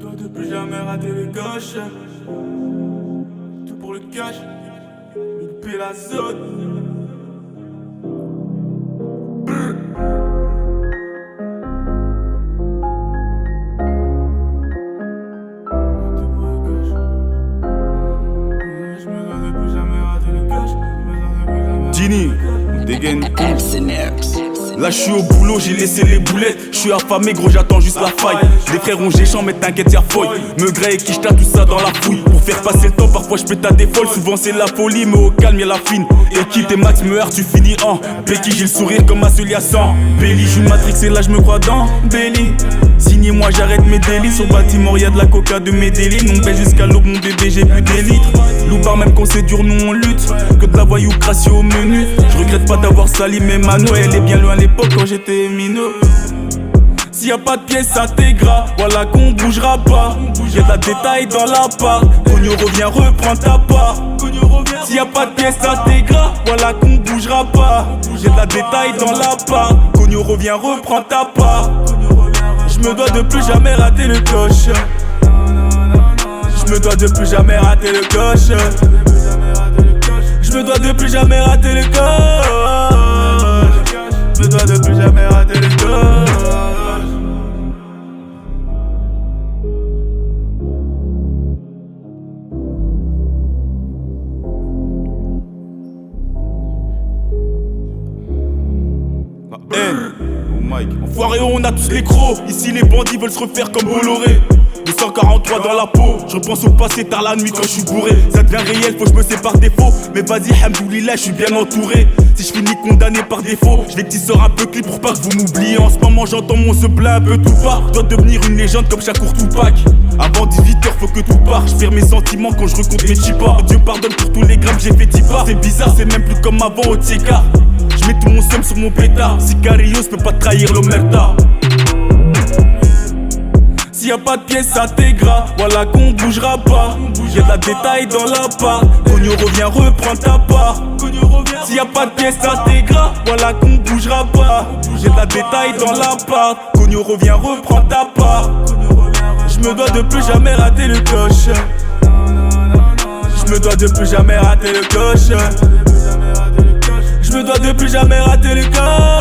dois de plus jamais rater le coche. Tout pour le cash, louper la zone. Gini, dégaine. Là je suis au boulot, j'ai laissé les boulettes. Je suis affamé gros, j'attends juste la faille. Des frères ont géchant mais t'inquiète y'a folle. Me gré et quicheta tout ça dans la fouille. Pour faire passer le temps parfois je pète à des folles. Souvent c'est la folie mais au calme y'a la fine. Équipe et Max me heurte, tu finis en Becky, j'ai le sourire comme un celui à 100. Belly, je suis Matrix et là je me crois dans Belly. Signez-moi, j'arrête mes délits. Sur bâtiment, y'a de la coca de mes délits. Non, ben jusqu'à l'aube, mon bébé, j'ai bu des litres. Loupard, même quand c'est dur, nous on lutte. Que de la voyou crassée au menu. Je regrette pas d'avoir sali mes manos. Elle est bien loin à l'époque quand j'étais minot. S'il y a pas de pièces intégrales, voilà qu'on bougera pas. Y'a de la détail dans la part. Cogno revient, reprends ta part. S'il y a pas de pièces intégrales, voilà qu'on bougera pas. Y'a de la détail dans la part. Cogno revient, reprends ta part. Je me dois de plus jamais rater le coche. Je me dois de plus jamais rater le coche. Je me dois de plus jamais rater le coche. Je me dois de plus jamais rater le coche. La haine. Mike. Enfoiré, on a tous les crocs. Ici les bandits veulent se refaire comme Bolloré. 243 dans la peau. Je repense au passé tard la nuit quand je suis bourré. Ça devient réel, faut que je me sépare défaut. Mais vas-y, hamdoulilah, je suis bien entouré. Si je finis condamné par défaut, je vais que tu sors un peu clip pour pas que vous m'oubliez. En ce moment j'entends mon se plaint un peu tout part. Je dois devenir une légende comme Shakur Tupac. Avant 18h faut que tout part. Je perds mes sentiments quand je recompte mes chipas. Dieu pardonne pour tous les grammes j'ai fait 10 pas. C'est bizarre, c'est même plus comme avant au Tcheka. Je mets tout mon seum sur mon pétard. Sicarios peut pas trahir l'omerta. S'il y a pas de pièces intégrales, voilà qu'on bougera pas. Y'a de la détail dans la part. Cogno revient, reprends ta part. S'il y a pas de pièces intégrales, voilà qu'on bougera pas. Y'a de la détail dans la part. Cogno revient, reprends ta part. Je me dois de plus jamais rater le coche. Je me dois de plus jamais rater le coche. Je me dois de plus jamais rater le coche.